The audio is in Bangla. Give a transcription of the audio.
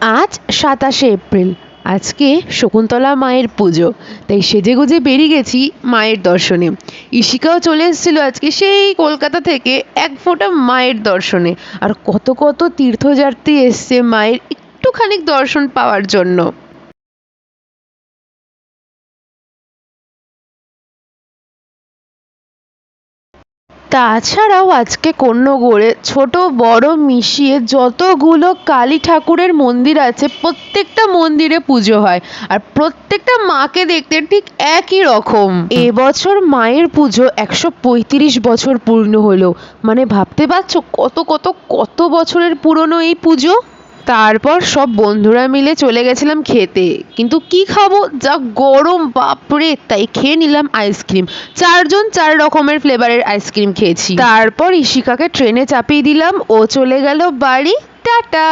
আজ ২৭শে এপ্রিল। আজকে শকুন্তলা মায়ের পুজো, তাই সেজেগুজে বেরিয়ে গেছি মায়ের দর্শনে। ইশিকাও চলে এসেছিল আজকে সেই কলকাতা থেকে এক ফোঁটা মায়ের দর্শনে। আর কত কত তীর্থযাত্রী এসছে মায়ের একটুখানি দর্শন পাওয়ার জন্য। তাছাড়াও আজকে কোন্নগরে ছোট বড় মিশিয়ে যতগুলো কালী ঠাকুরের মন্দির আছে প্রত্যেকটা মন্দিরে পুজো হয়, আর প্রত্যেকটা মাকে দেখতে ঠিক একই রকম। এবছর মায়ের পুজো ১৩৫ বছর পূর্ণ হলো। মানে ভাবতে পারছো কত কত কত বছরের পুরনো এই পুজো। তারপর সব বন্ধুরা মিলে চলে গেছিলাম খেতে, কিন্তু কি খাবো, যা গরম বাপরে, তাই খেয়ে নিলাম আইসক্রিম। ৪ জন ৪ রকমের ফ্লেভারের আইসক্রিম খেয়েছি। তারপর ইশিকাকে ট্রেনে চাপিয়ে দিলাম, ও চলে গেল বাড়ি। টাটা।